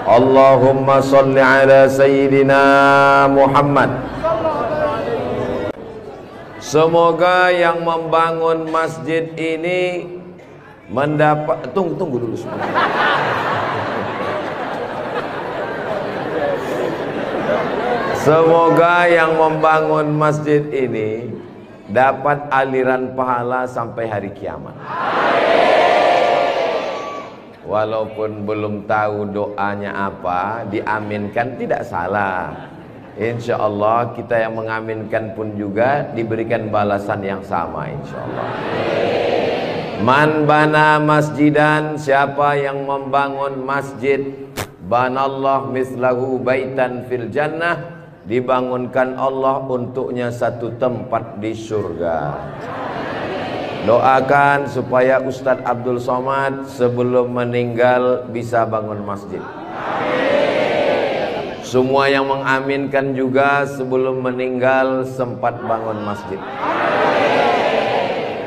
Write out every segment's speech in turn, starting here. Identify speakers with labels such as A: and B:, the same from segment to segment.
A: Allahumma salli ala Sayyidina Muhammad. Semoga yang membangun masjid ini mendapat, tunggu dulu sebentar. Semoga yang membangun masjid ini dapat aliran pahala sampai hari kiamat. Walaupun belum tahu doanya apa, diaminkan tidak salah. Insya Allah kita yang mengaminkan pun juga diberikan balasan yang sama, insya Allah. Man bana masjidan, siapa yang membangun masjid, banallah mislahu baitan fil jannah, dibangunkan Allah untuknya satu tempat di surga. Doakan supaya Ustadz Abdul Somad sebelum meninggal bisa bangun masjid. Semua yang mengaminkan juga sebelum meninggal sempat bangun masjid.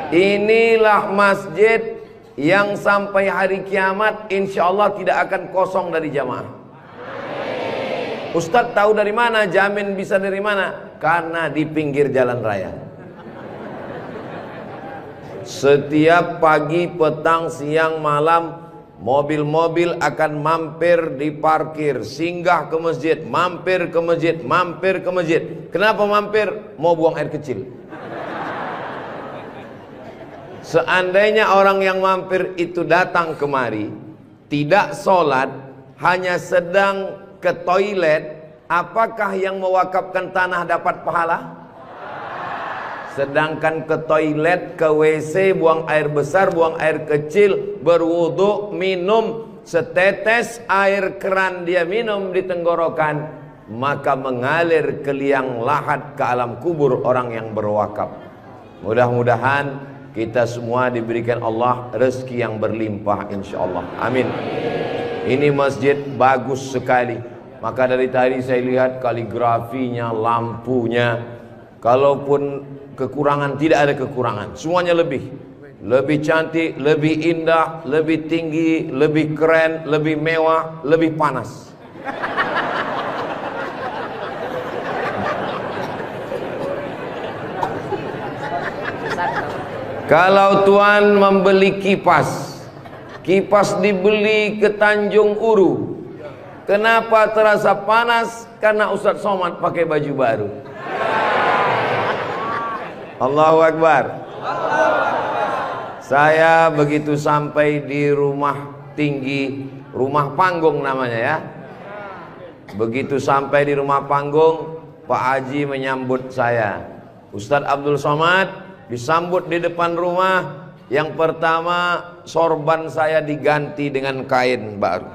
A: Inilah masjid yang sampai hari kiamat insya Allah tidak akan kosong dari jamaah. Ustadz tahu dari mana? Jamin bisa dari mana? Karena di pinggir jalan raya. Setiap pagi, petang, siang, malam, mobil-mobil akan mampir di parkir, singgah ke masjid, mampir ke masjid, mampir ke masjid. Kenapa mampir? Mau buang air kecil. Seandainya orang yang mampir itu datang kemari, tidak sholat, hanya sedang ke toilet, apakah yang mewakafkan tanah dapat pahala? Sedangkan ke toilet, ke WC, buang air besar, buang air kecil, berwudu, minum setetes air keran dia minum di tenggorokan, maka mengalir ke liang lahat ke alam kubur orang yang berwakaf. Mudah-mudahan kita semua diberikan Allah rezeki yang berlimpah insya Allah. Amin. Ini masjid bagus sekali. Maka dari tadi saya lihat kaligrafinya, lampunya. Kalaupun kekurangan, tidak ada kekurangan. Semuanya lebih cantik, lebih indah, lebih tinggi, lebih keren, lebih mewah, lebih panas. Kalau Tuan membeli kipas, kipas dibeli ke Tanjung Uru. Kenapa terasa panas? Karena Ustadz Somad pakai baju baru. Allahu Akbar. Saya begitu sampai di rumah tinggi, rumah panggung namanya ya. Begitu sampai di rumah panggung, Pak Haji menyambut saya. Ustadz Abdul Somad disambut di depan rumah. Yang pertama, sorban saya diganti dengan kain baru.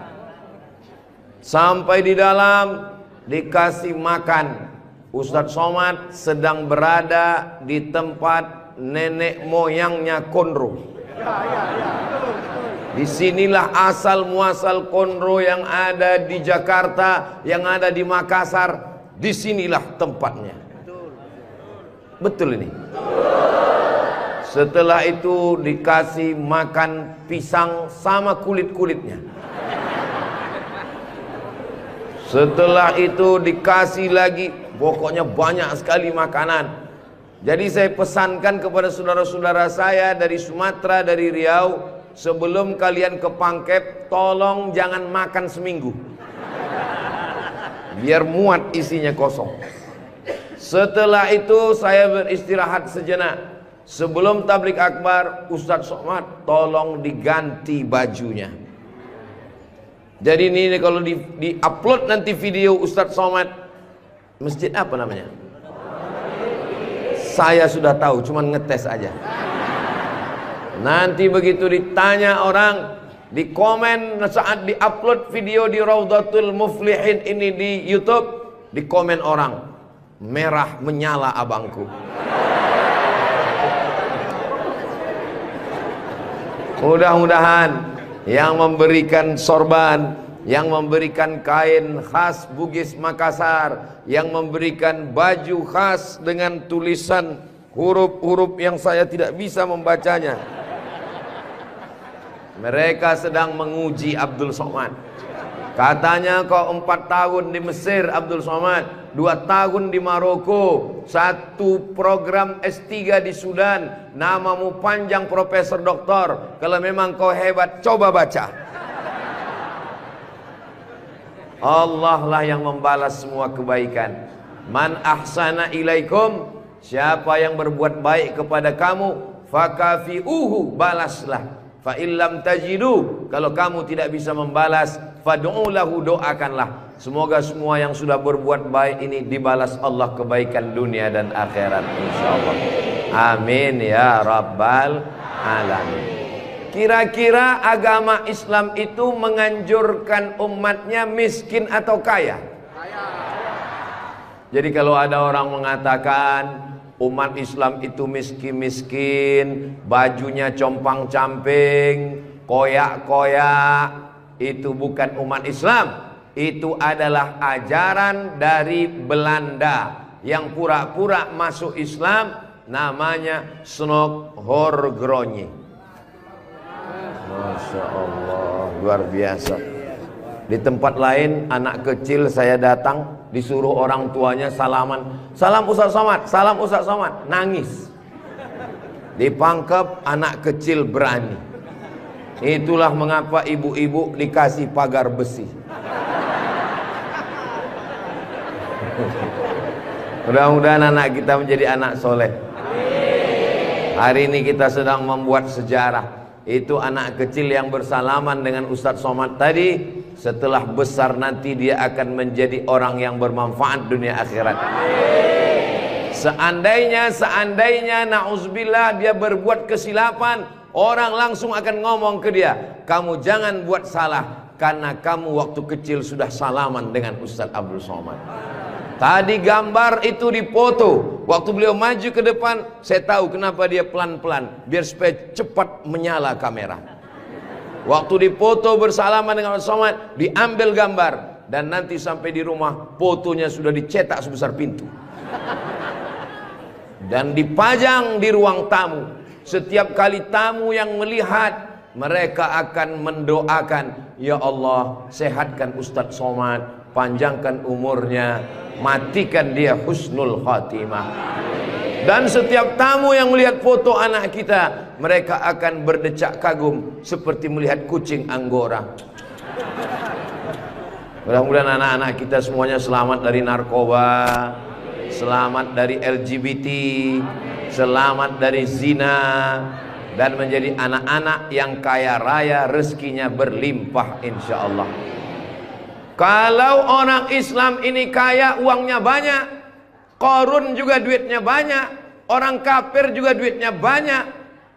A: Sampai di dalam dikasih makan. Ustadz Somad sedang berada di tempat nenek moyangnya Konro. Disinilah asal muasal Konro yang ada di Jakarta, yang ada di Makassar. Disinilah tempatnya. Betul ini. Setelah itu dikasih makan pisang sama kulit-kulitnya. Setelah itu dikasih lagi, pokoknya banyak sekali makanan. Jadi saya pesankan kepada saudara-saudara saya dari Sumatera, dari Riau, sebelum kalian ke Pangkep, tolong jangan makan seminggu. Biar muat isinya kosong. Setelah itu saya beristirahat sejenak. Sebelum tablik akbar, Ustadz Somad tolong diganti bajunya. Jadi ini kalau di-upload nanti video Ustadz Somad, masjid apa namanya? Saya sudah tahu, cuman ngetes aja. Nanti begitu ditanya orang, di komen saat di-upload video di Raudhatul Muflihin ini di YouTube, di komen orang, merah menyala abangku. Mudah-mudahan yang memberikan sorban, yang memberikan kain khas Bugis Makassar, yang memberikan baju khas dengan tulisan huruf-huruf yang saya tidak bisa membacanya, mereka sedang menguji Abdul Somad. Katanya kau 4 tahun di Mesir Abdul Somad, 2 tahun di Maroko, 1 program S3 di Sudan, namamu panjang profesor doktor. Kalau memang kau hebat, coba baca. Allah lah yang membalas semua kebaikan. Man ahsana ilaikum, siapa yang berbuat baik kepada kamu, fakafi'uhu, balaslah. Fa illam tajidu, kalau kamu tidak bisa membalas, fad'u lahu, doakanlah. Semoga semua yang sudah berbuat baik ini dibalas Allah kebaikan dunia dan akhirat insyaallah. Amin ya rabbal alamin. Kira-kira agama Islam itu menganjurkan umatnya miskin atau kaya? Jadi kalau ada orang mengatakan umat Islam itu miskin-miskin, bajunya compang-camping, koyak-koyak, itu bukan umat Islam. Itu adalah ajaran dari Belanda yang pura-pura masuk Islam, namanya Snokhorgrony. Masya Allah, luar biasa. Di tempat lain anak kecil saya datang, disuruh orang tuanya salaman, salam Ustaz Somad, salam Ustaz Somad, nangis. Dipangkep, anak kecil berani. Itulah mengapa ibu-ibu dikasih pagar besi. Mudah-mudahan anak kita menjadi anak soleh. Hari ini kita sedang membuat sejarah. Itu anak kecil yang bersalaman dengan Ustadz Somad tadi, setelah besar nanti dia akan menjadi orang yang bermanfaat dunia akhirat. Seandainya na'udzubillah dia berbuat kesilapan, orang langsung akan ngomong ke dia, kamu jangan buat salah, karena kamu waktu kecil sudah salaman dengan Ustadz Abdul Somad. Tadi gambar itu dipoto. Waktu beliau maju ke depan, saya tahu kenapa dia pelan-pelan, biar supaya cepat menyala kamera. Waktu dipoto bersalaman dengan Ustaz Somad, diambil gambar, dan nanti sampai di rumah fotonya sudah dicetak sebesar pintu dan dipajang di ruang tamu. Setiap kali tamu yang melihat, mereka akan mendoakan, ya Allah, sehatkan Ustadz Somad, panjangkan umurnya, matikan dia husnul khatimah. Dan setiap tamu yang melihat foto anak kita, mereka akan berdecak kagum seperti melihat kucing Anggora. Mudah-mudahan anak-anak kita semuanya selamat dari narkoba, selamat dari LGBT, selamat dari zina, dan menjadi anak-anak yang kaya raya, rezekinya berlimpah insyaallah. Kalau orang Islam ini kaya, uangnya banyak, Qarun juga duitnya banyak, orang kafir juga duitnya banyak,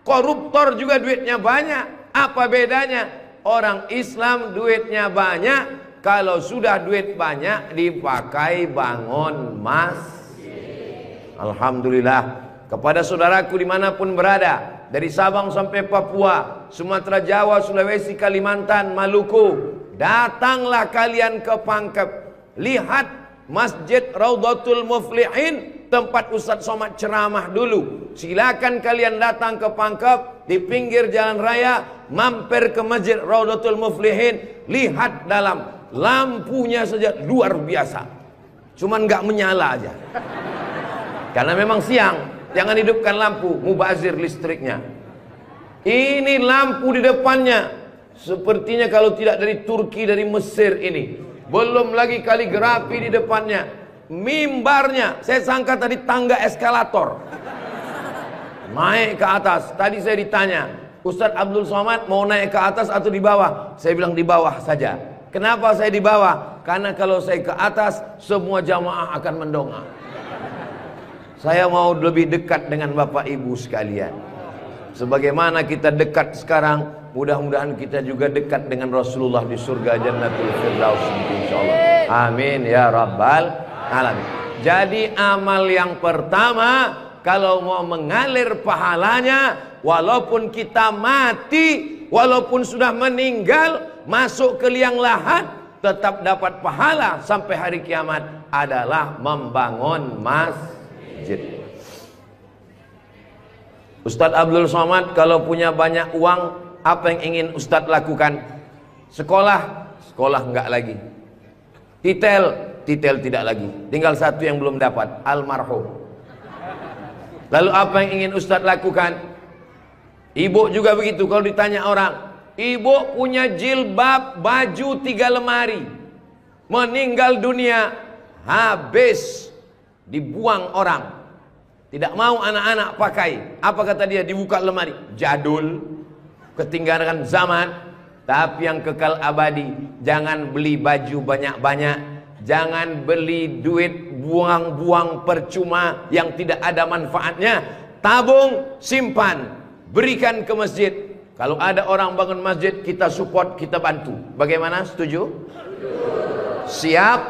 A: koruptor juga duitnya banyak. Apa bedanya? Orang Islam duitnya banyak, kalau sudah duit banyak dipakai bangun masjid. Alhamdulillah. Kepada saudaraku dimanapun berada, dari Sabang sampai Papua, Sumatera, Jawa, Sulawesi, Kalimantan, Maluku, datanglah kalian ke Pangkep. Lihat Masjid Raudhatul Muflihin, tempat Ustadz Somad ceramah dulu. Silakan kalian datang ke Pangkep, di pinggir jalan raya, mampir ke Masjid Raudhatul Muflihin. Lihat dalam, lampunya saja luar biasa, cuman nggak menyala aja karena memang siang. Jangan hidupkan lampu, mubazir listriknya. Ini lampu di depannya, sepertinya kalau tidak dari Turki, dari Mesir ini. Belum lagi kaligrafi di depannya. Mimbarnya, saya sangka tadi tangga eskalator, naik ke atas. Tadi saya ditanya, Ustadz Abdul Somad mau naik ke atas atau di bawah? Saya bilang di bawah saja. Kenapa saya di bawah? Karena kalau saya ke atas, semua jamaah akan mendongak. Saya mau lebih dekat dengan Bapak Ibu sekalian. Sebagaimana kita dekat sekarang, mudah-mudahan kita juga dekat dengan Rasulullah di surga Jannatul Firdaus insyaallah. Amin ya rabbal alamin. Jadi amal yang pertama, kalau mau mengalir pahalanya, walaupun kita mati, walaupun sudah meninggal, masuk ke liang lahat, tetap dapat pahala sampai hari kiamat, adalah membangun masjid. Ustadz Abdul Somad kalau punya banyak uang, apa yang ingin Ustadz lakukan? Sekolah sekolah enggak lagi. Titel tidak lagi. Tinggal satu yang belum dapat, almarhum. Lalu apa yang ingin Ustadz lakukan? Ibu juga begitu. Kalau ditanya orang, ibu punya jilbab, baju 3 lemari, meninggal dunia, habis, dibuang orang. Tidak mau anak-anak pakai. Apa kata dia? Dibuka lemari. Jadul, ketinggalan zaman. Tapi yang kekal abadi, jangan beli baju banyak-banyak, jangan beli duit buang-buang percuma yang tidak ada manfaatnya. Tabung, simpan, berikan ke masjid. Kalau ada orang bangun masjid, kita support, kita bantu. Bagaimana? Setuju? Siap?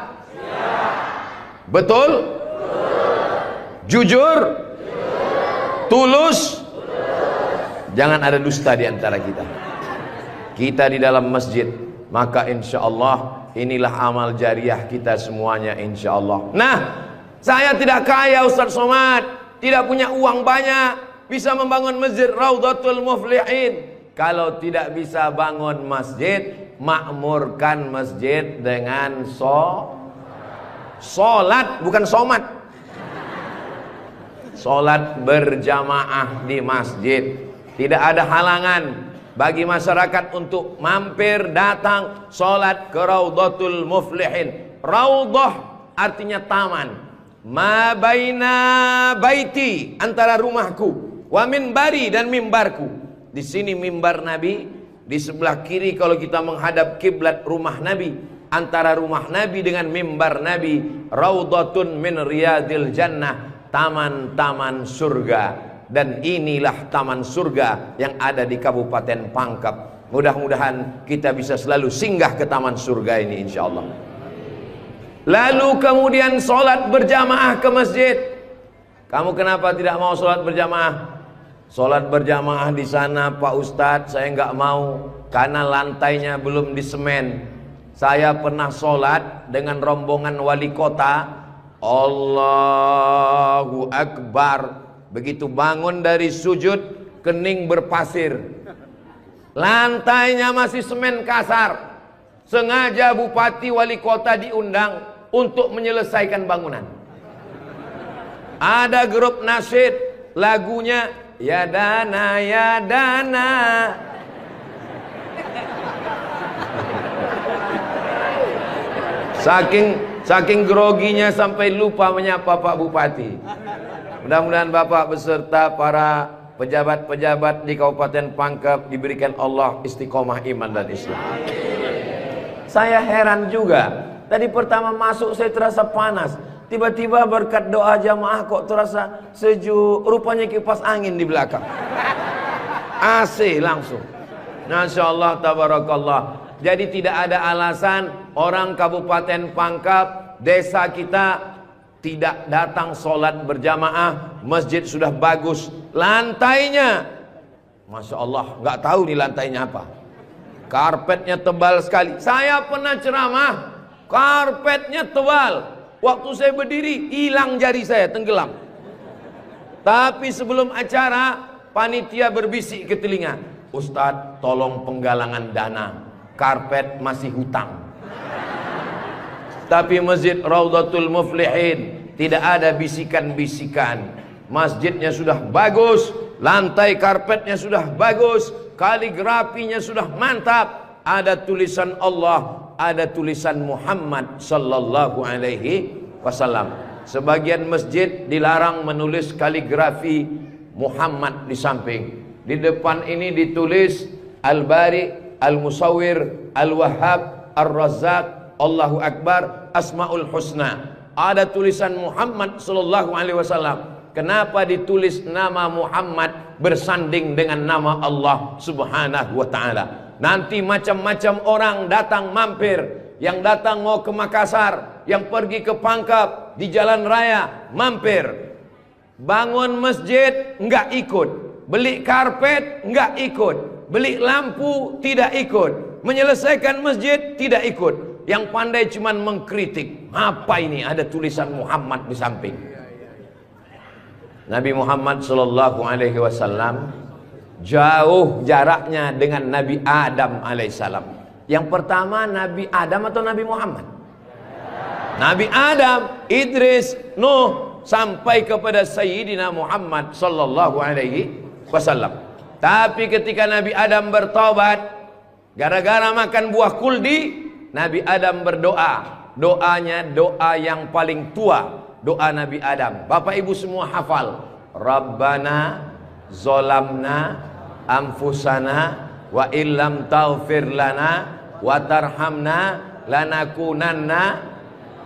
A: Betul? Jujur? Tulus? Jangan ada dusta di antara kita. Kita di dalam masjid, maka insya Allah inilah amal jariah kita semuanya, insya Allah. Nah, saya tidak kaya Ustaz Somad, tidak punya uang banyak, bisa membangun masjid Raudhatul Muflihin. Kalau tidak bisa bangun masjid, makmurkan masjid dengan sholat, bukan somat. Sholat berjamaah di masjid. Tidak ada halangan bagi masyarakat untuk mampir datang sholat ke Raudhatul Muflihin. Raudhah artinya taman. Ma baina baiti, antara rumahku, wa minbari, dan mimbarku. Di sini mimbar Nabi, di sebelah kiri kalau kita menghadap kiblat rumah Nabi. Antara rumah Nabi dengan mimbar Nabi, Raudhatun min riyadil jannah, taman-taman surga. Dan inilah taman surga yang ada di Kabupaten Pangkep. Mudah-mudahan kita bisa selalu singgah ke taman surga ini, insya Allah. Lalu kemudian sholat berjamaah ke masjid. Kamu kenapa tidak mau sholat berjamaah? Sholat berjamaah di sana Pak Ustadz, saya nggak mau karena lantainya belum disemen. Saya pernah sholat dengan rombongan wali kota. Allahu Akbar. Begitu bangun dari sujud, kening berpasir, lantainya masih semen kasar. Sengaja bupati wali kota diundang untuk menyelesaikan bangunan. Ada grup nasyid, lagunya ya dana ya dana. Saking groginya sampai lupa menyapa Pak Bupati. Mudah-mudahan Bapak beserta para pejabat-pejabat di Kabupaten Pangkep diberikan Allah istiqomah iman dan Islam. Saya heran juga. Tadi pertama masuk saya terasa panas. Tiba-tiba berkat doa jamaah kok terasa sejuk. Rupanya kipas angin di belakang. AC langsung. Masya Allah, tabarakallah. Jadi tidak ada alasan orang Kabupaten Pangkep, desa kita, tidak datang sholat berjamaah. Masjid sudah bagus, lantainya Masya Allah, nggak tahu nih lantainya apa, karpetnya tebal sekali. Saya pernah ceramah, karpetnya tebal, waktu saya berdiri hilang jari saya, tenggelam. Tapi sebelum acara panitia berbisik ke telinga, Ustadz tolong penggalangan dana, karpet masih hutang. Tapi masjid Raudhatul Muflihin tidak ada bisikan-bisikan. Masjidnya sudah bagus, lantai karpetnya sudah bagus, kaligrafinya sudah mantap. Ada tulisan Allah, ada tulisan Muhammad sallallahu alaihi wasallam. Sebagian masjid dilarang menulis kaligrafi Muhammad di samping. Di depan ini ditulis Al-Bari, Al-Musawwir, Al-Wahhab, Ar-Razzaq, Allahu Akbar, Asmaul Husna. Ada tulisan Muhammad sallallahu alaihi wasallam. Kenapa ditulis nama Muhammad bersanding dengan nama Allah subhanahu wa ta'ala? Nanti macam-macam orang datang mampir. Yang datang mau ke Makassar, yang pergi ke Pangkep, di jalan raya mampir. Bangun masjid enggak ikut, beli karpet enggak ikut, beli lampu tidak ikut, menyelesaikan masjid tidak ikut. Yang pandai cuman mengkritik. Apa ini ada tulisan Muhammad di samping? Nabi Muhammad sallallahu alaihi wasallam jauh jaraknya dengan Nabi Adam alaihissalam. Yang pertama Nabi Adam atau Nabi Muhammad? Nabi Adam, Idris, Nuh, sampai kepada Sayyidina Muhammad sallallahu alaihi wasallam. Tapi ketika Nabi Adam bertobat gara-gara makan buah kuldi, Nabi Adam berdoa. Doanya doa yang paling tua, doa Nabi Adam. Bapak Ibu semua hafal. Rabbana zolamna anfusana wa illam taghfir lana wa tarhamna lanakunanna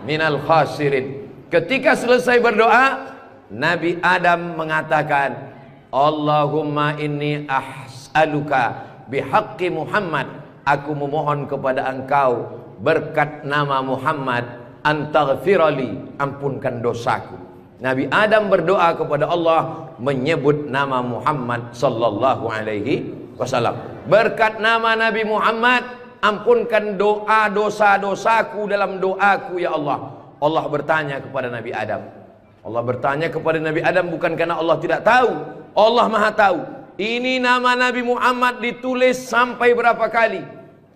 A: minal khasirin. Ketika selesai berdoa, Nabi Adam mengatakan, Allahumma inni as'aluka bihaqqi Muhammad, aku memohon kepada engkau berkat nama Muhammad, antaghfirali, ampunkan dosaku. Nabi Adam berdoa kepada Allah menyebut nama Muhammad sallallahu alaihi wasallam. Berkat nama Nabi Muhammad, ampunkan doa dosa-dosaku dalam doaku ya Allah. Allah bertanya kepada Nabi Adam. Allah bertanya kepada Nabi Adam bukan karena Allah tidak tahu. Allah Maha tahu. Ini nama Nabi Muhammad ditulis sampai berapa kali?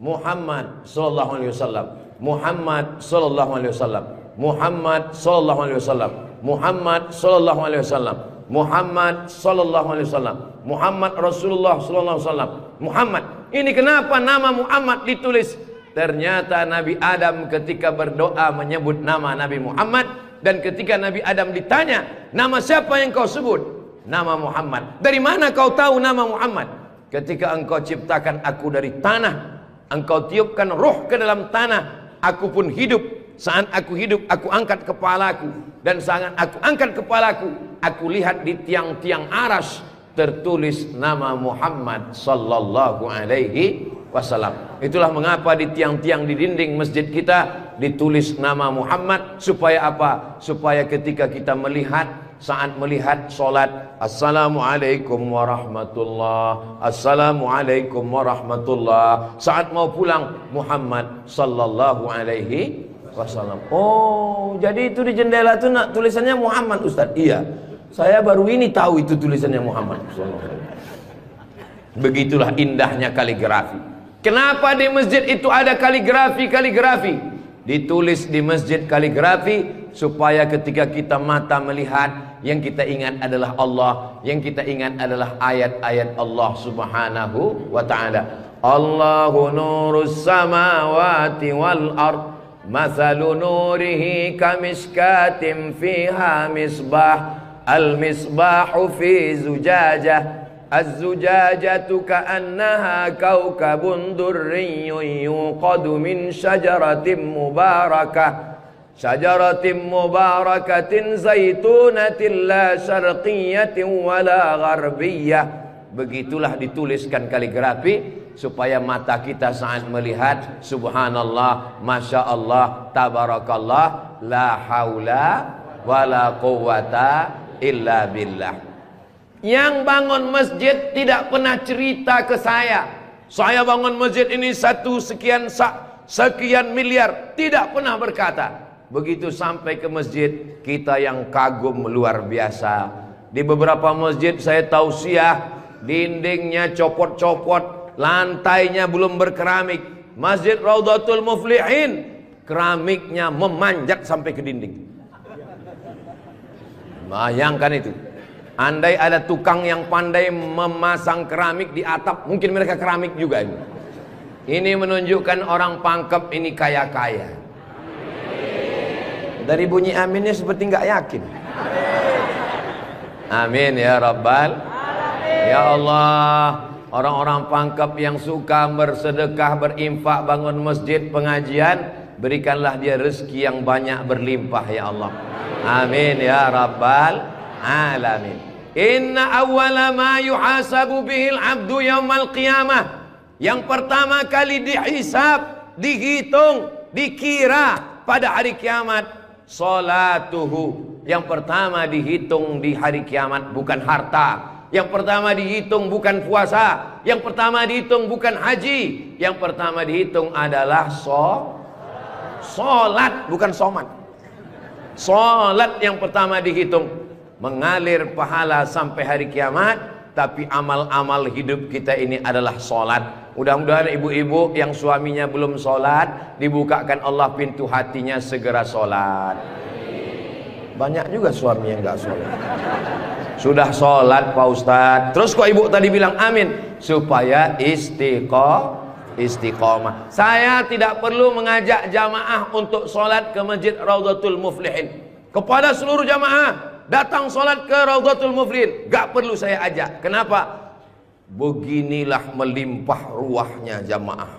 A: Muhammad sallallahu alaihi wasallam. Muhammad sallallahu alaihi wasallam. Muhammad sallallahu alaihi wasallam. Muhammad sallallahu alaihi wasallam. Muhammad sallallahu alaihi wasallam. Muhammad Rasulullah sallallahu alaihi wasallam. Muhammad. Ini kenapa nama Muhammad ditulis? Ternyata Nabi Adam ketika berdoa menyebut nama Nabi Muhammad, dan ketika Nabi Adam ditanya, nama siapa yang kau sebut? Nama Muhammad. Dari mana kau tahu nama Muhammad? Ketika engkau ciptakan aku dari tanah, engkau tiupkan roh ke dalam tanah, aku pun hidup. Saat aku hidup, aku angkat kepalaku, dan saat aku angkat kepalaku, aku lihat di tiang-tiang aras tertulis nama Muhammad sallallahu alaihi wasallam. Itulah mengapa di tiang-tiang di dinding masjid kita ditulis nama Muhammad. Supaya apa? Supaya ketika kita melihat, saat melihat solat, Assalamualaikum warahmatullah, Assalamualaikum warahmatullah. Saat mau pulang, Muhammad sallallahu alaihi wasallam. Oh, jadi itu di jendela itu tulisannya Muhammad, Ustaz? Iya. Saya baru ini tahu itu tulisannya Muhammad. Begitulah indahnya kaligrafi. Kenapa di masjid itu ada kaligrafi? Ditulis di masjid kaligrafi supaya ketika kita mata melihat, yang kita ingat adalah Allah, yang kita ingat adalah ayat-ayat Allah Subhanahu wa taala. Allahu nurus samawati wal ard, mathalu nurihi kamiskatin fiha misbah. Al-misbahu fi zujajah, az-zujajatu ka'annaha kawkabun durriyyun yuqadu min syajaratin mubarakah, syajaratin mubarakatin zaitunatin la syarqiyatin wala gharbiyah. Begitulah dituliskan kaligrafi supaya mata kita saat melihat, subhanallah, masya Allah, tabarakallah, la haula wala quwwata illa billah. Yang bangun masjid tidak pernah cerita ke saya bangun masjid ini sekian miliar. Tidak pernah berkata. Begitu sampai ke masjid, kita yang kagum luar biasa. Di beberapa masjid saya tausiah, dindingnya copot-copot, lantainya belum berkeramik. Masjid Raudhatul Muflihin, keramiknya memanjat sampai ke dinding. Bayangkan itu. Andai ada tukang yang pandai memasang keramik di atap, mungkin mereka keramik juga ini. Ini menunjukkan orang Pangkep ini kaya-kaya. Dari bunyi aminnya seperti nggak yakin. Amin ya Rabbal Alamin. Ya Allah, orang-orang Pangkep yang suka bersedekah, berinfak, bangun masjid, pengajian, berikanlah dia rezeki yang banyak berlimpah ya Allah. Amin ya Rabbal Alamin. Inna awwala ma yuhasabu bihil abdu yaumal qiyamah. Yang pertama kali dihisab, dihitung, dikira pada hari kiamat, salatuhu. Yang pertama dihitung di hari kiamat bukan harta. Yang pertama dihitung bukan puasa. Yang pertama dihitung bukan haji. Yang pertama dihitung adalah solat, bukan somat. Salat yang pertama dihitung, mengalir pahala sampai hari kiamat. tapi amal-amal hidup kita ini adalah sholat. Mudah-mudahan ibu-ibu yang suaminya belum sholat, dibukakan Allah pintu hatinya, segera sholat. Banyak juga suami yang gak sholat. Sudah sholat Pak Ustadz, terus kok ibu tadi bilang amin? Supaya istiqomah. Saya tidak perlu mengajak jamaah untuk sholat ke Masjid Raudhatul Muflihin. Kepada seluruh jamaah, datang sholat ke Raudhatul Muflihin, gak perlu saya ajak. Kenapa? Beginilah melimpah ruahnya jamaah.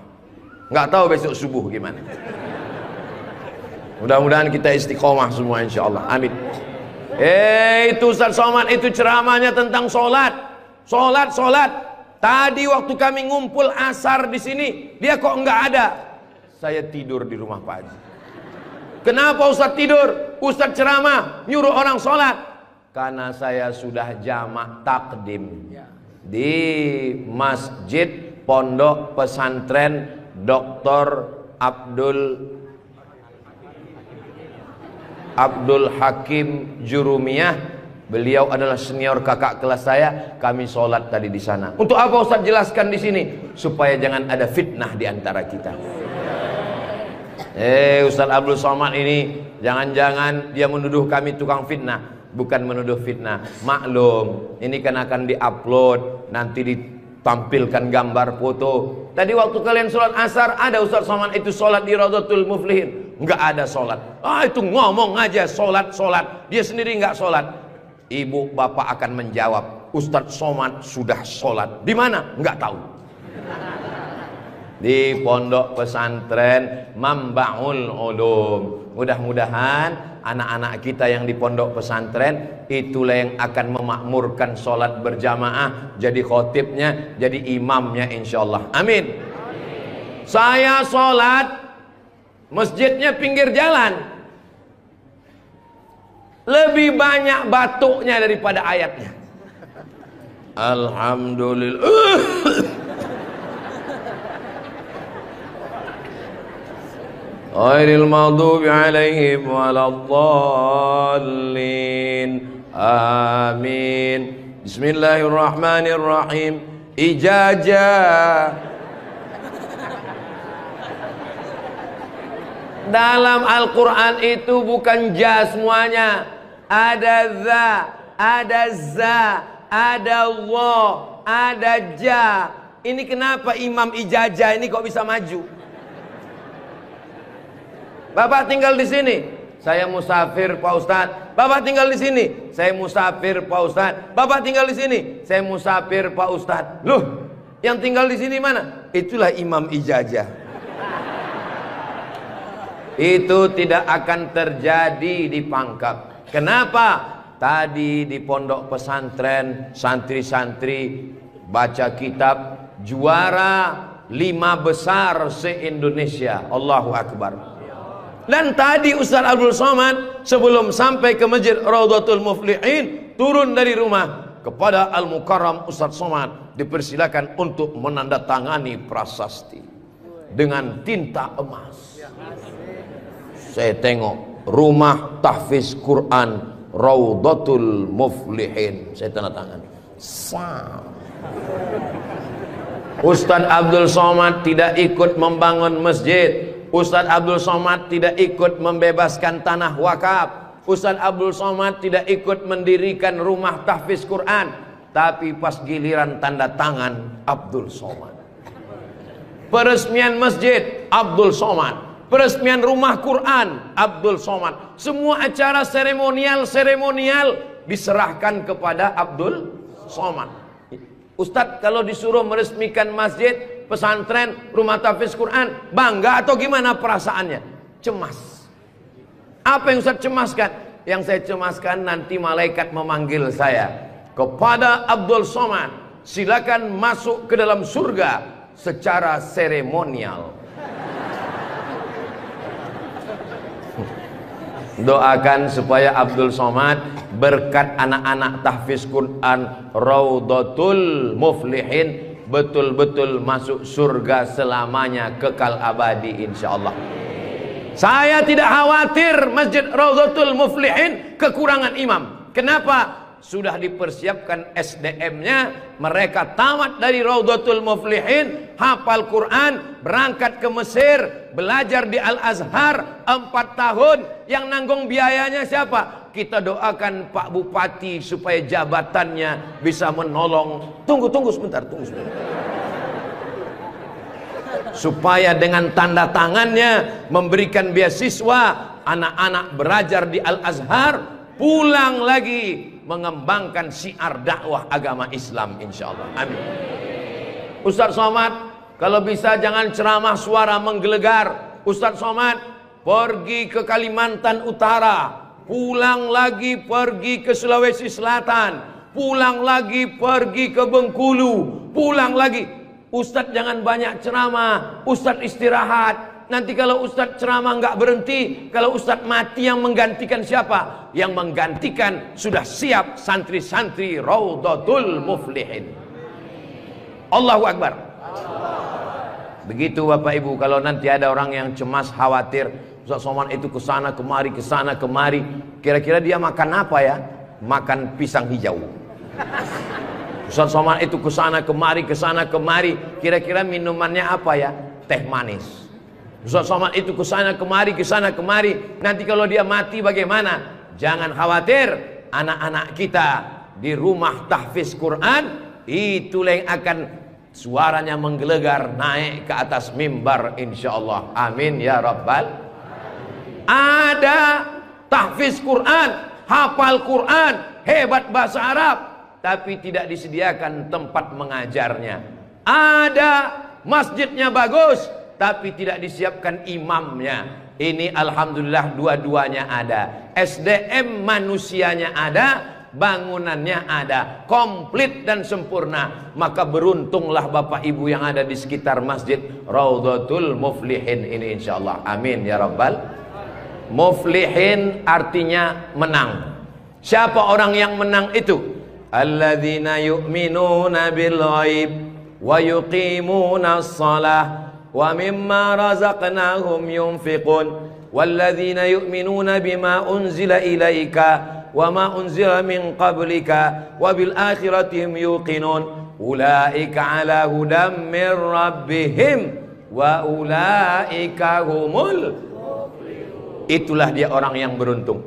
A: Nggak tahu besok subuh gimana. Mudah-mudahan kita istiqomah semua insyaallah. Amin. Itu Ustaz Somad itu ceramahnya tentang sholat. Sholat. Tadi waktu kami ngumpul asar di sini, dia kok nggak ada. Saya tidur di rumah Pak Haji. Kenapa Ustaz tidur? Ustaz ceramah nyuruh orang sholat. Karena saya sudah jamak takdim di Masjid Pondok Pesantren Dr. Abdul Hakim Jurumiyah. Beliau adalah senior kakak kelas saya. Kami sholat tadi di sana. Untuk apa Ustaz jelaskan di sini? Supaya jangan ada fitnah di antara kita. Ustaz Abdul Somad ini jangan-jangan dia menuduh kami tukang fitnah. Bukan menuduh fitnah. Maklum, ini kan akan diupload, nanti ditampilkan gambar foto. Tadi waktu kalian sholat asar, ada Ustaz Somad itu sholat di Raudhatul Muflihin. Nggak ada sholat. Itu ngomong aja sholat. Dia sendiri nggak sholat. Ibu bapak akan menjawab, Ustaz Somad sudah sholat. Di mana? Nggak tahu. Di Pondok Pesantren Mambaul Ulum. Mudah-mudahan anak-anak kita yang di pondok pesantren itulah yang akan memakmurkan sholat berjamaah, jadi khotibnya, jadi imamnya insyaallah. Amin. Saya sholat, masjidnya pinggir jalan, lebih banyak batuknya daripada ayatnya. Alhamdulillah. Ghairil maghdubi alaihim waladdallin. Amin. Bismillahirrahmanirrahim. Ijazah. Dalam Al-Quran itu bukan ja semuanya. Ada za, ada za, ada Allah, ada ja. Ini kenapa Imam Ijazah ini kok bisa maju? Bapak tinggal di sini, saya musafir Pak Ustadz. Bapak tinggal di sini, saya musafir Pak Ustadz. Bapak tinggal di sini, saya musafir Pak Ustadz. Loh, yang tinggal di sini mana? Itulah Imam Ijazah. Itu tidak akan terjadi di Pangkep. Kenapa? Tadi di pondok pesantren santri-santri baca kitab juara 5 besar se-Indonesia. Allahu Akbar. Dan tadi Ustaz Abdul Somad sebelum sampai ke Masjid Raudhatul Muflihin turun dari rumah, kepada Al-Mukarram Ustaz Somad dipersilakan untuk menandatangani prasasti dengan tinta emas. Saya tengok rumah tahfiz Quran Raudhatul Muflihin, saya tanda tangan. Ustaz Abdul Somad tidak ikut membangun masjid. Ustaz Abdul Somad tidak ikut membebaskan tanah wakaf. Ustaz Abdul Somad tidak ikut mendirikan rumah tahfiz Quran. Tapi pas giliran tanda tangan, Abdul Somad. Peresmian masjid, Abdul Somad. Peresmian rumah Quran, Abdul Somad. Semua acara seremonial diserahkan kepada Abdul Somad. Ustadz kalau disuruh meresmikan masjid, pesantren, rumah tahfiz Quran, bangga atau gimana perasaannya? Cemas. Apa yang Ustaz cemaskan? Yang saya cemaskan nanti malaikat memanggil saya, kepada Abdul Somad, silakan masuk ke dalam surga secara seremonial. Doakan supaya Abdul Somad berkat anak-anak tahfiz Quran Raudhatul Muflihin betul-betul masuk surga selamanya, kekal abadi insyaallah. Saya tidak khawatir Masjid Raudhatul Muflihin kekurangan imam. Kenapa? sudah dipersiapkan SDM-nya, mereka tamat dari Raudhatul Muflihin, hafal Quran, berangkat ke Mesir, belajar di Al-Azhar 4 tahun. Yang nanggung biayanya siapa? Kita doakan Pak Bupati supaya jabatannya bisa menolong. Tunggu sebentar. Supaya dengan tanda tangannya memberikan beasiswa, anak-anak belajar di Al-Azhar, pulang lagi mengembangkan syiar dakwah agama Islam, insyaallah. Amin. Ustaz Somad, kalau bisa jangan ceramah suara menggelegar. Ustaz Somad pergi ke Kalimantan Utara, pulang lagi pergi ke Sulawesi Selatan, pulang lagi pergi ke Bengkulu, pulang lagi. Ustadz jangan banyak ceramah, Ustadz istirahat. Nanti kalau Ustadz ceramah nggak berhenti, kalau Ustadz mati yang menggantikan siapa? Yang menggantikan sudah siap santri-santri Raudhatul Muflihin. Allahu Akbar. Begitu Bapak Ibu, kalau nanti ada orang yang cemas, khawatir, Ustadz Somad itu kesana kemari, kira-kira dia makan apa ya? Makan pisang hijau. Ustadz Somad itu kesana kemari, kira-kira minumannya apa ya? Teh manis. Ustadz Somad itu kesana kemari, nanti kalau dia mati bagaimana? Jangan khawatir, anak-anak kita di rumah tahfiz Quran, itulah yang akan suaranya menggelegar naik ke atas mimbar, insyaallah. Amin ya rabbal. Ada tahfiz Quran, hafal Quran, hebat bahasa Arab, tapi tidak disediakan tempat mengajarnya. Ada masjidnya bagus, tapi tidak disiapkan imamnya. Ini alhamdulillah dua-duanya ada. SDM manusianya ada, bangunannya ada, komplit dan sempurna. Maka beruntunglah Bapak Ibu yang ada di sekitar masjid Raudhatul Muflihin ini, insyaallah. Amin ya rabbal. Muflihin artinya menang. Siapa orang yang menang itu? Alladzina yu'minuna bil ghaib wa yuqimuna as-salah wa mimma razaqnahum yunfiqun walladzina yu'minuna bima unzila ilaika wa ma unzila min qablika wa bil akhirati hum yuqinun ulaika ala hudam min rabbihim wa ulaika humul muflihun. Itulah dia orang yang beruntung.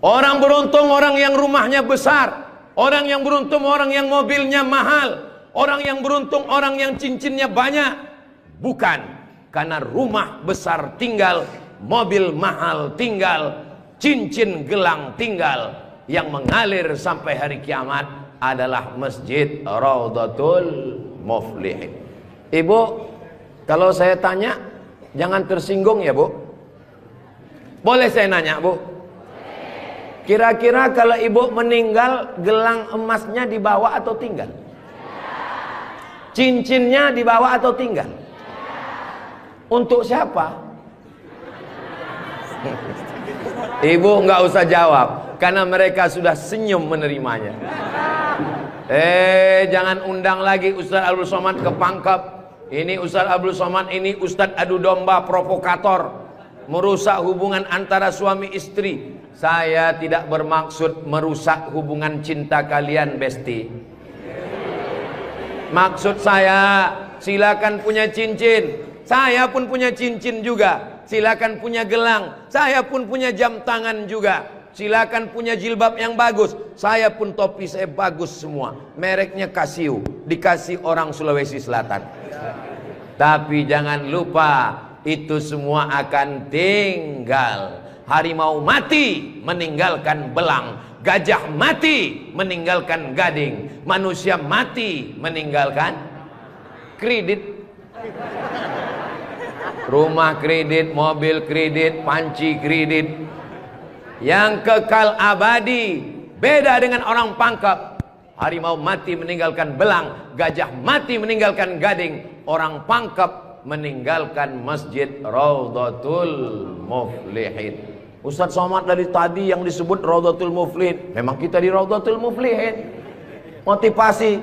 A: Orang beruntung orang yang rumahnya besar. Orang yang beruntung orang yang mobilnya mahal. Orang yang beruntung orang yang cincinnya banyak. Bukan karena rumah besar tinggal, mobil mahal tinggal, cincin gelang tinggal. Yang mengalir sampai hari kiamat adalah Masjid Raudhatul Muflihin. Ibu, kalau saya tanya jangan tersinggung ya Bu. Boleh saya nanya Bu? Kira-kira kalau ibu meninggal, gelang emasnya dibawa atau tinggal? Cincinnya dibawa atau tinggal? Untuk siapa? Ibu nggak usah jawab, karena mereka sudah senyum menerimanya. Jangan undang lagi Ustadz Abdul Somad ke Pangkep. Ini Ustadz Abdul Somad ini Ustadz adu domba provokator, merusak hubungan antara suami istri. Saya tidak bermaksud merusak hubungan cinta kalian, Besti. Maksud saya, silakan punya cincin. Saya pun punya cincin juga. Silakan punya gelang. Saya pun punya jam tangan juga. Silakan punya jilbab yang bagus. Saya pun topi saya bagus semua. Mereknya Casio. Dikasih orang Sulawesi Selatan. Tapi jangan lupa, itu semua akan tinggal. Harimau mati meninggalkan belang, gajah mati meninggalkan gading, manusia mati meninggalkan kredit. Rumah kredit, mobil kredit, panci kredit. Yang kekal abadi beda dengan orang Pangkep. Harimau mati meninggalkan belang, gajah mati meninggalkan gading. Orang Pangkep meninggalkan Masjid Raudhatul Muflihin. Ustadz Somad dari tadi yang disebut Raudhatul Muflihin, memang kita di Raudhatul Muflihin. Motivasi.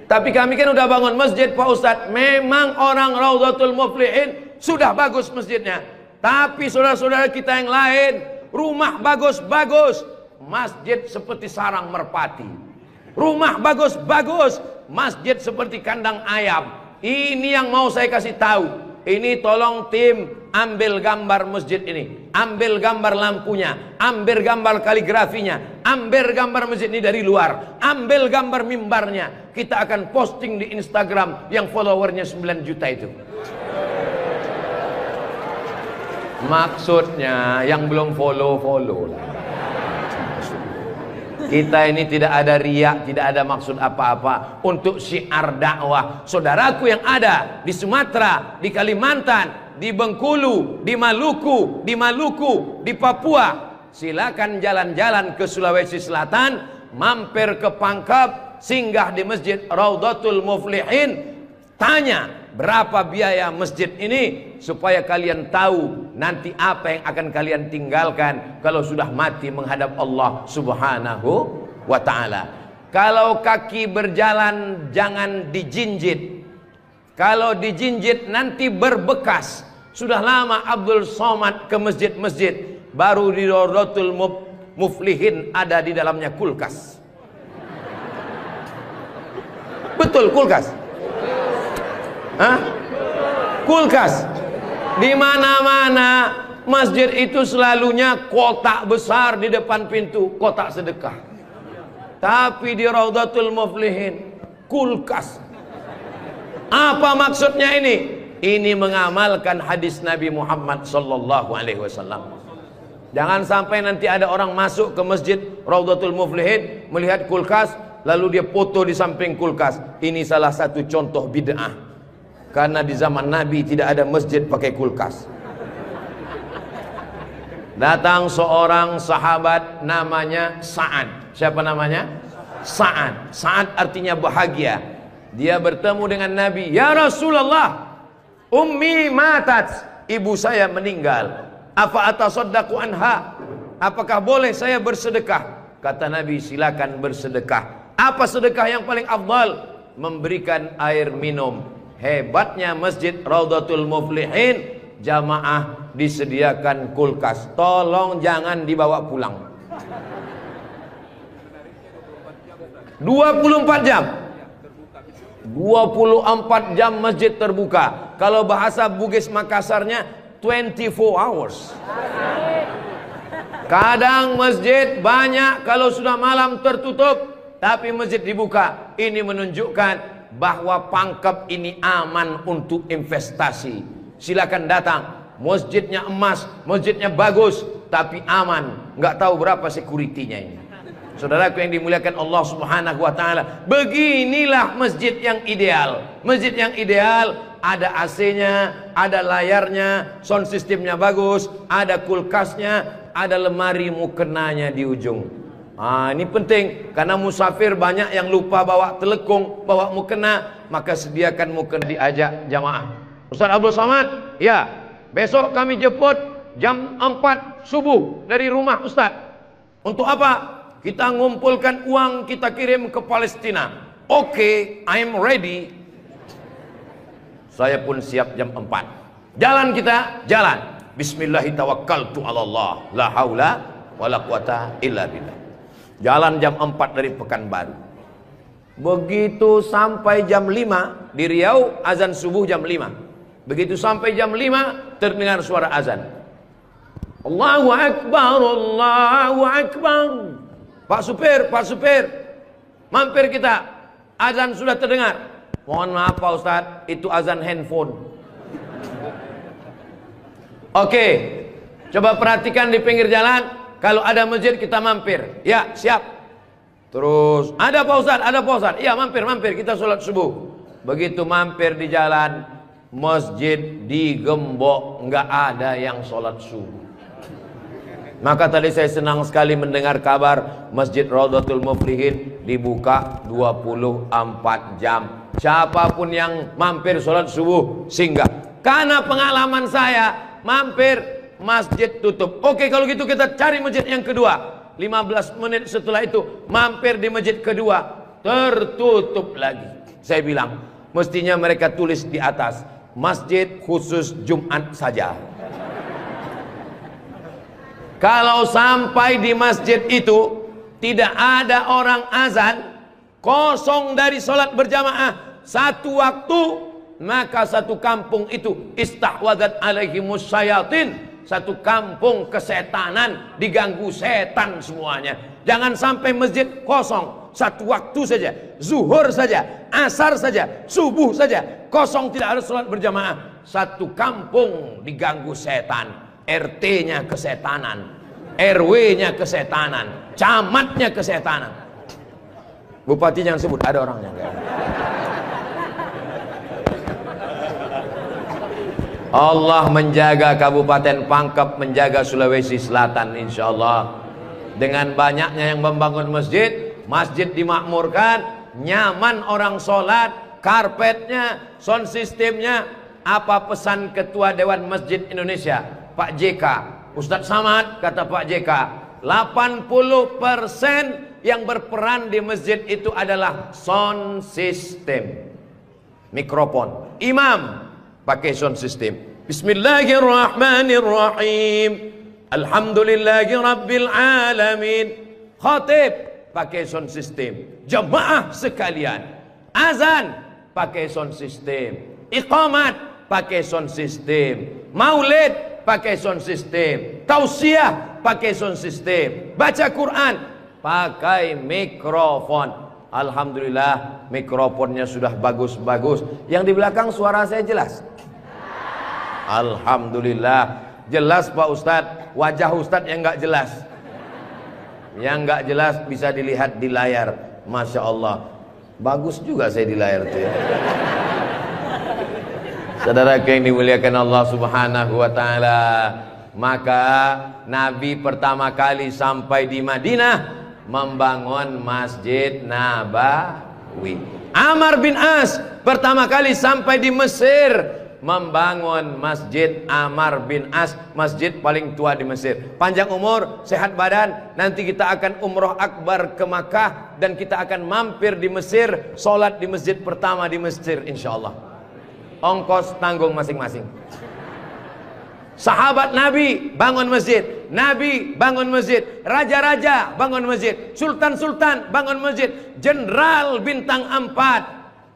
A: Tapi kami kan udah bangun masjid Pak Ustadz. Memang orang Raudhatul Muflihin sudah bagus masjidnya. Tapi saudara-saudara kita yang lain, rumah bagus-bagus, masjid seperti sarang merpati. Rumah bagus-bagus, masjid seperti kandang ayam. Ini yang mau saya kasih tahu. Ini tolong tim ambil gambar masjid ini, ambil gambar lampunya, ambil gambar kaligrafinya, ambil gambar masjid ini dari luar, ambil gambar mimbarnya. Kita akan posting di Instagram yang followernya 9 juta itu. Maksudnya yang belum follow lah. Kita ini tidak ada riak, tidak ada maksud apa-apa. Untuk syiar dakwah saudaraku yang ada di Sumatera, di Kalimantan, di Bengkulu, di Maluku, di Papua, silakan jalan-jalan ke Sulawesi Selatan, mampir ke Pangkep, singgah di Masjid Raudhatul Muflihin, tanya berapa biaya masjid ini, supaya kalian tahu nanti apa yang akan kalian tinggalkan kalau sudah mati menghadap Allah Subhanahu wa ta'ala. Kalau kaki berjalan jangan dijinjit. Kalau dijinjit nanti berbekas. Sudah lama Abdul Somad ke masjid-masjid, baru di Raudhatul Muflihin ada di dalamnya kulkas. Betul, kulkas. Hah? Kulkas. Di mana-mana masjid itu selalunya kotak besar di depan pintu, kotak sedekah. Tapi di Raudhatul Muflihin kulkas. Apa maksudnya ini? Ini mengamalkan hadis Nabi Muhammad sallallahu alaihi wasallam. Jangan sampai nanti ada orang masuk ke masjid Raudhatul Muflihin melihat kulkas, lalu dia foto di samping kulkas. Ini salah satu contoh bid'ah. Karena di zaman Nabi tidak ada masjid pakai kulkas. Datang seorang sahabat namanya Sa'ad. Siapa namanya? Sa'ad. Sa'ad artinya bahagia. Dia bertemu dengan Nabi. Ya Rasulullah, ummi matat, ibu saya meninggal. Apa atasaddaqu anha? Apakah boleh saya bersedekah? Kata Nabi, silakan bersedekah. Apa sedekah yang paling afdal? Memberikan air minum. Hebatnya masjid Raudhatul Muflihin, jamaah disediakan kulkas. Tolong jangan dibawa pulang. 24 jam 24 jam masjid terbuka. Kalau bahasa Bugis Makassarnya 24 hours. Kadang masjid banyak, kalau sudah malam tertutup, tapi masjid dibuka. Ini menunjukkan bahwa Pangkep ini aman untuk investasi. Silakan datang. Masjidnya emas, masjidnya bagus, tapi aman. Nggak tahu berapa security-nya ini. Saudaraku yang dimuliakan Allah Subhanahu wa ta'ala, beginilah masjid yang ideal. Masjid yang ideal, ada AC-nya, ada layarnya, sound systemnya bagus, ada kulkasnya, ada lemari mukenanya di ujung. Ini penting, karena musafir banyak yang lupa bawa telekung, bawa mukena, maka sediakan mukena. Diajak jamaah. Ustaz Abdul Somad, ya, besok kami jemput jam 4 subuh dari rumah Ustaz. Untuk apa? Kita ngumpulkan uang, kita kirim ke Palestina. Oke, I'm ready. Saya pun siap jam 4. Jalan kita, jalan. Bismillahirrahmanirrahim. La haula wala quwata illa billah. Jalan jam 4 dari Pekanbaru. Begitu sampai jam 5 di Riau, azan subuh jam 5. Begitu sampai jam 5 terdengar suara azan. Allahu Akbar, Allahu Akbar. Pak supir, mampir kita. Azan sudah terdengar. Mohon maaf Pak Ustadz, itu azan handphone. Oke, coba perhatikan di pinggir jalan. Kalau ada masjid kita mampir. Ya, siap. Terus, ada Pak Ustadz, ada Pak Ustadz. Iya, mampir, kita sholat subuh. Begitu mampir di jalan, masjid digembok, nggak ada yang sholat subuh. Maka tadi saya senang sekali mendengar kabar Masjid Raudhatul Muflihin dibuka 24 jam. Siapapun yang mampir sholat subuh singgah. Karena pengalaman saya, mampir masjid tutup. Oke, kalau gitu kita cari masjid yang kedua. 15 menit setelah itu mampir di masjid kedua, tertutup lagi. Saya bilang, mestinya mereka tulis di atas, masjid khusus Jumat saja. Kalau sampai di masjid itu tidak ada orang azan, kosong dari sholat berjamaah satu waktu, maka satu kampung itu istahwadat alaihimus syayatin, satu kampung kesetanan, diganggu setan semuanya. Jangan sampai masjid kosong satu waktu saja, zuhur saja, asar saja, subuh saja kosong, tidak harus sholat berjamaah. Satu kampung diganggu setan, RT-nya kesetanan, RW-nya kesetanan, camatnya kesetanan. Bupati jangan sebut, ada orangnya. Allah menjaga Kabupaten Pangkep, menjaga Sulawesi Selatan, insya Allah. Dengan banyaknya yang membangun masjid, masjid dimakmurkan, nyaman orang sholat, karpetnya, sound systemnya. Apa pesan Ketua Dewan Masjid Indonesia, Pak JK, Ustadz Samad? Kata Pak JK, 80% yang berperan di masjid itu adalah sound system, mikrofon. Imam pakai sound system, Bismillahirrahmanirrahim, Alhamdulillahi Rabbil Alamin. Khatib pakai sound system. Jemaah sekalian, azan pakai sound system, iqamat pakai sound system, maulid pakai sound system, tausiah pakai sound system, baca Quran pakai mikrofon. Alhamdulillah mikrofonnya sudah bagus-bagus. Yang di belakang suara saya jelas? Alhamdulillah jelas Pak Ustadz. Wajah Ustadz yang nggak jelas, yang nggak jelas bisa dilihat di layar. Masya Allah, bagus juga saya di layar tuh ya. Saudara yang dimuliakan Allah Subhanahu wa Ta'ala, maka Nabi pertama kali sampai di Madinah membangun Masjid Nabawi. Amr bin As pertama kali sampai di Mesir membangun Masjid Amr bin As, masjid paling tua di Mesir. Panjang umur, sehat badan, nanti kita akan umroh akbar ke Makkah dan kita akan mampir di Mesir, sholat di masjid pertama di Mesir insyaallah. Ongkos tanggung masing-masing. Sahabat Nabi bangun masjid, Nabi bangun masjid, raja-raja bangun masjid, sultan-sultan bangun masjid, jenderal bintang 4,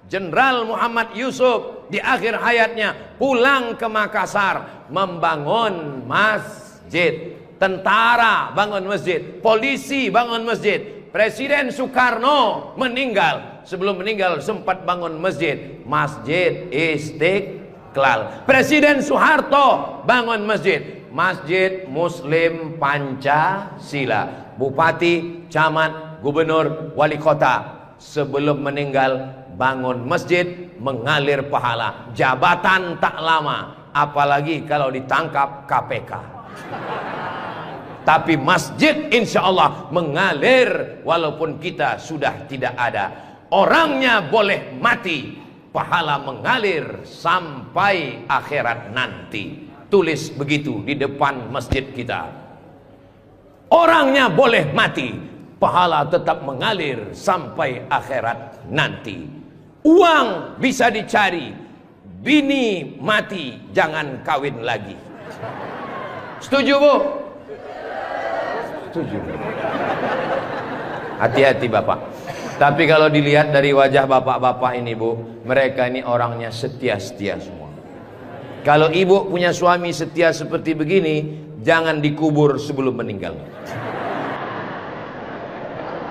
A: Jenderal Muhammad Yusuf di akhir hayatnya pulang ke Makassar membangun masjid. Tentara bangun masjid, polisi bangun masjid. Presiden Soekarno meninggal, sebelum meninggal sempat bangun masjid, Masjid Istiqlal. Presiden Soeharto bangun masjid, Masjid Muslim Pancasila. Bupati, camat, gubernur, wali kota sebelum meninggal bangun masjid, mengalir pahala. Jabatan tak lama, apalagi kalau ditangkap KPK. Tapi masjid insya Allah mengalir walaupun kita sudah tidak ada. Orangnya boleh mati, pahala mengalir sampai akhirat nanti. Tulis begitu di depan masjid kita. Orangnya boleh mati, pahala tetap mengalir sampai akhirat nanti. Uang bisa dicari, bini mati jangan kawin lagi. Setuju Bu? Setuju. Hati-hati Bapak. Tapi kalau dilihat dari wajah bapak-bapak ini Bu, mereka ini orangnya setia-setia semua. Kalau ibu punya suami setia seperti begini, jangan dikubur sebelum meninggal.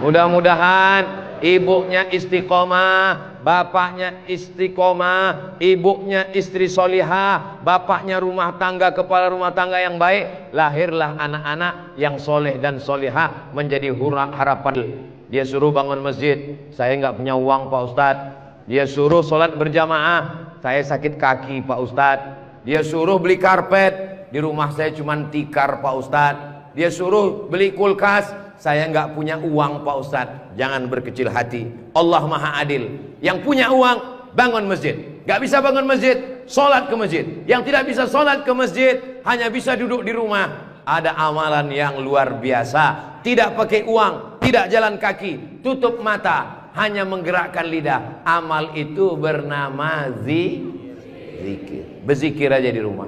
A: Mudah-mudahan ibunya istiqomah, bapaknya istiqomah, ibunya istri solihah, bapaknya rumah tangga, kepala rumah tangga yang baik, lahirlah anak-anak yang soleh dan solihah menjadi harapan. Dia suruh bangun masjid, saya nggak punya uang Pak Ustadz. Dia suruh sholat berjamaah, saya sakit kaki Pak Ustadz. Dia suruh beli karpet, di rumah saya cuma tikar Pak Ustadz. Dia suruh beli kulkas, saya nggak punya uang Pak Ustadz. Jangan berkecil hati, Allah Maha Adil. Yang punya uang bangun masjid, nggak bisa bangun masjid, sholat ke masjid. Yang tidak bisa sholat ke masjid, hanya bisa duduk di rumah. Ada amalan yang luar biasa, tidak pakai uang, tidak jalan kaki, tutup mata, hanya menggerakkan lidah. Amal itu bernama zikir. Berzikir aja di rumah.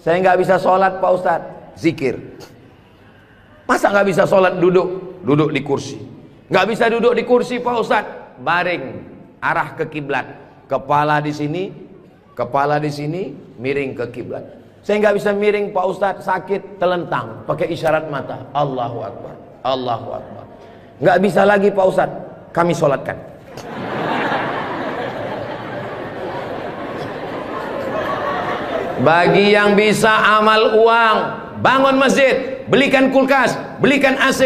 A: Saya nggak bisa sholat Pak Ustadz, zikir. Masa nggak bisa sholat duduk? Duduk di kursi. Nggak bisa duduk di kursi Pak Ustadz, baring arah ke kiblat, kepala di sini, miring ke kiblat. Saya nggak bisa miring Pak Ustadz, sakit, telentang, pakai isyarat mata, Allahu Akbar, Allahu Akbar. Nggak bisa lagi Pak Ustadz, kami sholatkan. Bagi yang bisa amal uang, bangun masjid, belikan kulkas, belikan AC.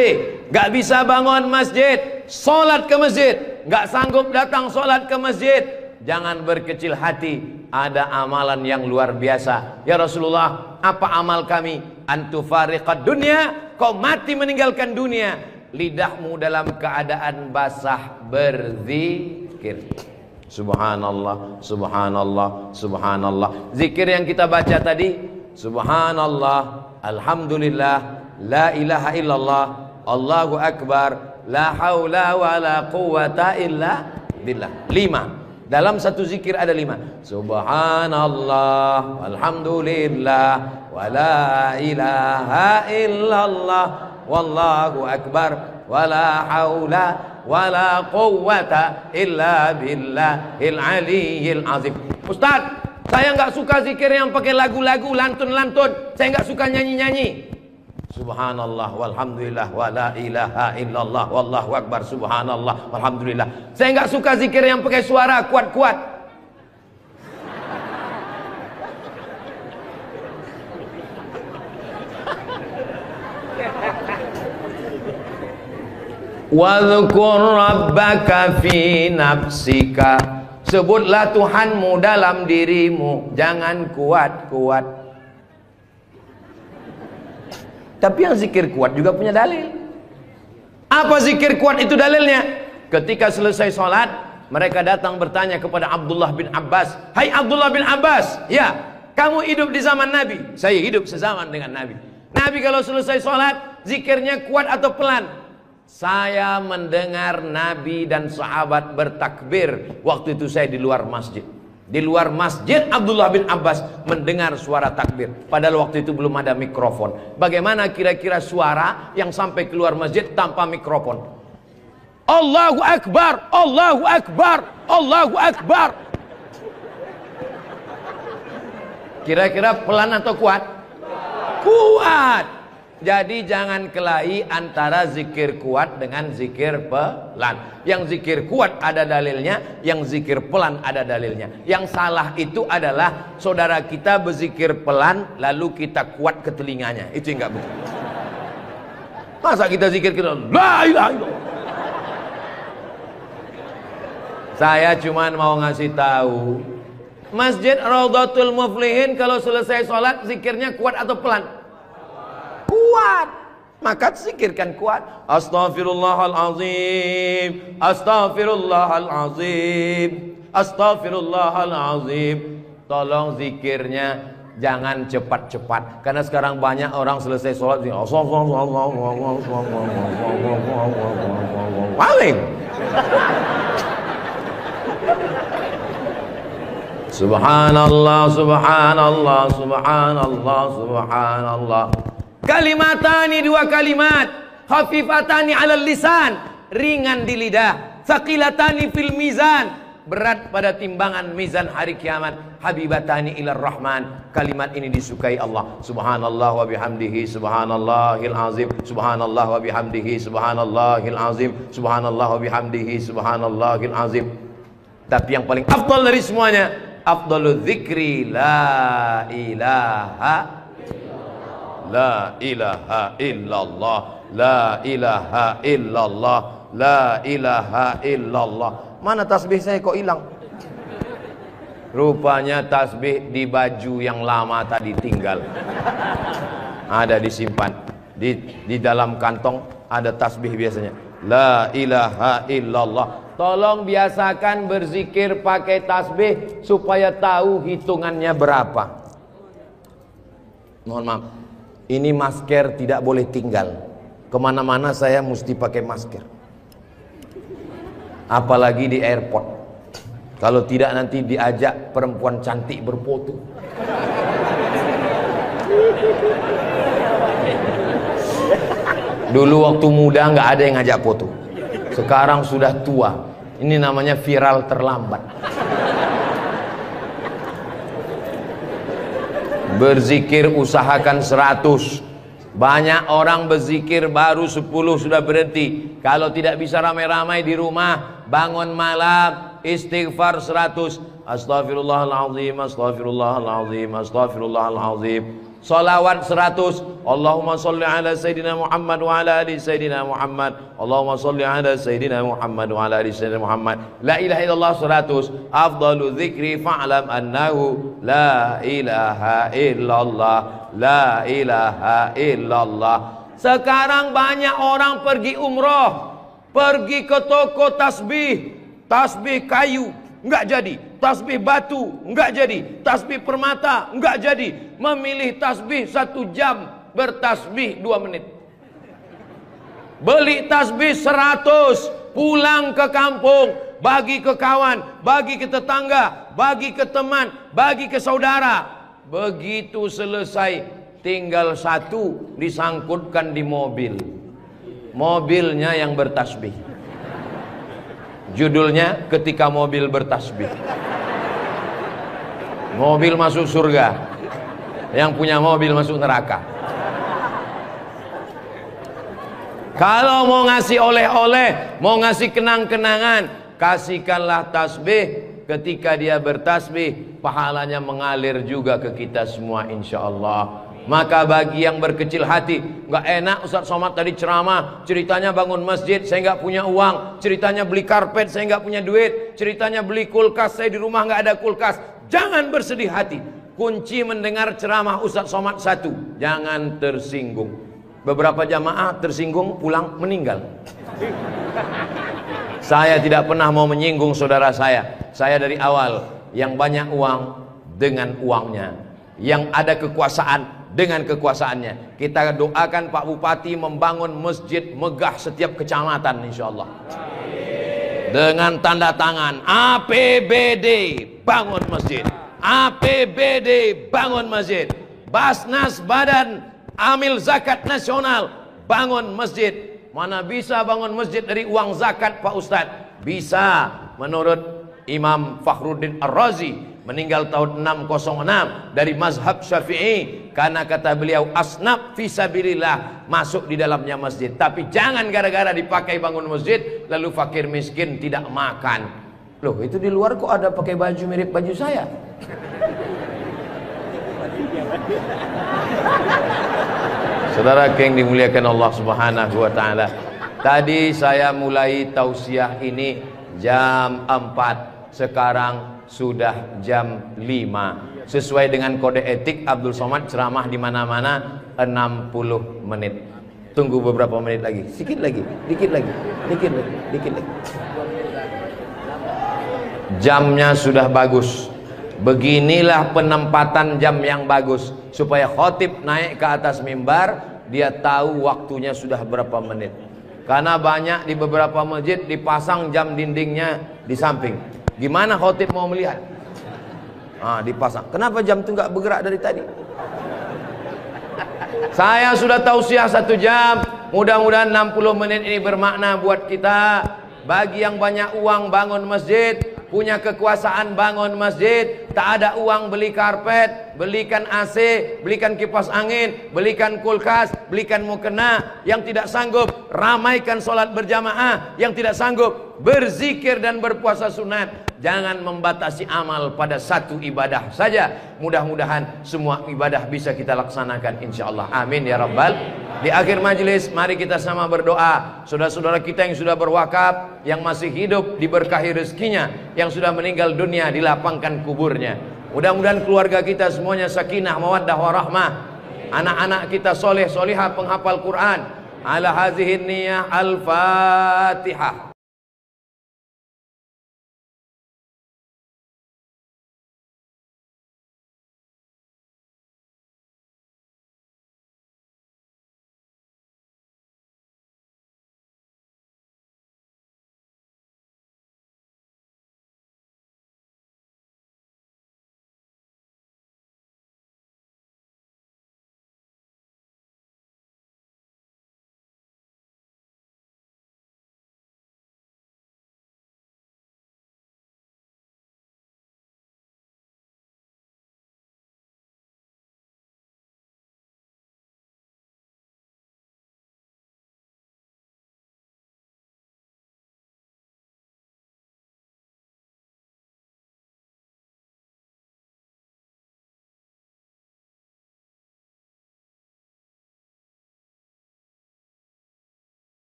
A: Nggak bisa bangun masjid, sholat ke masjid. Nggak sanggup datang sholat ke masjid, jangan berkecil hati. Ada amalan yang luar biasa. Ya Rasulullah, apa amal kami? Antufariqad dunya, kau mati meninggalkan dunia, lidahmu dalam keadaan basah berzikir. Subhanallah, subhanallah, subhanallah. Zikir yang kita baca tadi, subhanallah, alhamdulillah, la ilaha illallah, Allahu akbar, la haula wa la quwata illa billah. 5. Dalam satu zikir ada 5. Subhanallah, alhamdulillah, wa la ilaha illallah, wallahu akbar, wa la haula wa la quwwata illa billahil aliyyil azim. Ustaz, saya nggak suka zikir yang pakai lagu-lagu, lantun-lantun. Saya nggak suka nyanyi-nyanyi. Subhanallah walhamdulillah wa la ilaha illallah wallahu akbar, subhanallah walhamdulillah. Saya nggak suka zikir yang pakai suara kuat-kuat. Wadhkur rabbaka fi nafsika, sebutlah Tuhanmu dalam dirimu, jangan kuat-kuat. Tapi yang zikir kuat juga punya dalil. Apa zikir kuat itu dalilnya? Ketika selesai sholat, mereka datang bertanya kepada Abdullah bin Abbas. Hai Abdullah bin Abbas, ya, kamu hidup di zaman Nabi. Saya hidup sezaman dengan Nabi. Nabi kalau selesai sholat, zikirnya kuat atau pelan? Saya mendengar Nabi dan sahabat bertakbir. Waktu itu saya di luar masjid. Di luar masjid Abdullah bin Abbas mendengar suara takbir. Padahal waktu itu belum ada mikrofon. Bagaimana kira-kira suara yang sampai keluar masjid tanpa mikrofon? Allahu Akbar, Allahu Akbar, Allahu Akbar. Kira-kira pelan atau kuat? Kuat. Jadi jangan kelahi antara zikir kuat dengan zikir pelan. Yang zikir kuat ada dalilnya, yang zikir pelan ada dalilnya. Yang salah itu adalah saudara kita berzikir pelan lalu kita kuat ke telinganya. Itu enggak betul. Masa kita zikir kita la ilaha illallah. Saya cuman mau ngasih tahu, Masjid Raudhatul Muflihin kalau selesai sholat zikirnya kuat atau pelan? Kuat, maka zikirkan kuat. Astaghfirullahalazim, astaghfirullahalazim, astaghfirullahalazim. Tolong zikirnya jangan cepat-cepat, karena sekarang banyak orang selesai sholat paling subhanallah, subhanallah, subhanallah, subhanallah. Kalimatani, 2 kalimat, khafifatani 'alal lisan, ringan di lidah, tsaqilatani fil mizan, berat pada timbangan mizan hari kiamat, habibatani ilar rahman. Kalimat ini disukai Allah. Subhanallah wa bihamdihi subhanallahil azim, subhanallah wa bihamdihi subhanallahil azim, subhanallah wa bihamdihi subhanallahil azim. Tapi yang paling afdal dari semuanya, afdalul dzikri la ilaha la ilaha illallah, la ilaha illallah, la ilaha illallah. Mana tasbih saya kok hilang? Rupanya tasbih di baju yang lama tadi tinggal. Ada disimpan di dalam kantong, ada tasbih biasanya. La ilaha illallah. Tolong biasakan berzikir pakai tasbih supaya tahu hitungannya berapa. Mohon maaf, ini masker tidak boleh tinggal. Kemana-mana saya mesti pakai masker. Apalagi di airport. Kalau tidak nanti diajak perempuan cantik berfoto. Dulu waktu muda nggak ada yang ngajak foto. Sekarang sudah tua. Ini namanya viral terlambat. Berzikir usahakan 100. Banyak orang berzikir baru 10 sudah berhenti. Kalau tidak bisa ramai-ramai di rumah, bangun malam istighfar 100. Astaghfirullahaladzim, astaghfirullahaladzim, astaghfirullahaladzim. Salawat 100. Allahumma salli ala Sayyidina Muhammad wa ala ali Sayyidina Muhammad. Allahumma salli ala Sayyidina Muhammad wa ala ali Sayyidina Muhammad. La ilaha illallah 100. Afdalu dzikri fa'lam annahu la ilaha illallah. La ilaha illallah. Sekarang banyak orang pergi umroh, pergi ke toko tasbih, tasbih kayu enggak jadi, tasbih batu enggak jadi, tasbih permata enggak jadi. Memilih tasbih 1 jam, bertasbih 2 menit. Beli tasbih 100, pulang ke kampung, bagi ke kawan, bagi ke tetangga, bagi ke teman, bagi ke saudara. Begitu selesai, tinggal 1 disangkutkan di mobil. Mobilnya yang bertasbih. Judulnya ketika mobil bertasbih. Mobil masuk surga, yang punya mobil masuk neraka. Kalau mau ngasih oleh-oleh, mau ngasih kenang-kenangan, kasihkanlah tasbih. Ketika dia bertasbih, pahalanya mengalir juga ke kita semua insyaallah. Maka bagi yang berkecil hati, nggak enak Ustaz Somad tadi ceramah, ceritanya bangun masjid, saya nggak punya uang, ceritanya beli karpet, saya nggak punya duit, ceritanya beli kulkas, saya di rumah nggak ada kulkas. Jangan bersedih hati. Kunci mendengar ceramah Ustaz Somad 1, jangan tersinggung. Beberapa jamaah tersinggung, pulang meninggal. Saya tidak pernah mau menyinggung saudara saya. Saya dari awal, yang banyak uang dengan uangnya, yang ada kekuasaan dengan kekuasaannya. Kita doakan Pak Bupati membangun masjid megah setiap kecamatan insyaallah. Dengan tanda tangan APBD bangun masjid, APBD bangun masjid, Basnas Badan Amil Zakat Nasional bangun masjid. Mana bisa bangun masjid dari uang zakat Pak Ustadz? Bisa. Menurut Imam Fakhruddin Ar-Razi, meninggal tahun 606, dari mazhab Syafi'i, karena kata beliau asnaf fisabilillah, masuk di dalamnya masjid. Tapi jangan gara-gara dipakai bangun masjid lalu fakir miskin tidak makan. Loh, itu di luar kok ada pakai baju mirip baju saya? Saudara yang dimuliakan Allah Subhanahu wa taala. Tadi saya mulai tausiah ini jam 4, sekarang sudah jam 5. Sesuai dengan kode etik Abdul Somad ceramah di mana-mana 60 menit. Tunggu beberapa menit lagi, sedikit lagi, dikit lagi, dikit lagi, dikit lagi. Jamnya sudah bagus. Beginilah penempatan jam yang bagus, supaya khotib naik ke atas mimbar, dia tahu waktunya sudah berapa menit. Karena banyak di beberapa masjid dipasang jam dindingnya di samping. Gimana khotib mau melihat? Dipasang. Kenapa jam itu nggak bergerak dari tadi? Saya sudah tausiah 1 jam. Mudah-mudahan 60 menit ini bermakna buat kita. Bagi yang banyak uang bangun masjid, punya kekuasaan bangun masjid, tak ada uang beli karpet, belikan AC, belikan kipas angin, belikan kulkas, belikan mukena. Yang tidak sanggup, ramaikan sholat berjamaah. Yang tidak sanggup, berzikir dan berpuasa sunat. Jangan membatasi amal pada 1 ibadah saja. Mudah-mudahan semua ibadah bisa kita laksanakan insyaallah. Amin ya rabbal. Di akhir majelis, mari kita sama berdoa. Saudara-saudara kita yang sudah berwakaf, yang masih hidup diberkahi rezekinya, yang sudah meninggal dunia dilapangkan kuburnya. Mudah-mudahan keluarga kita semuanya sakinah, mawaddah warahmah. Anak-anak kita soleh solihah penghafal Quran. Ala hazihin niyah al-Fatihah.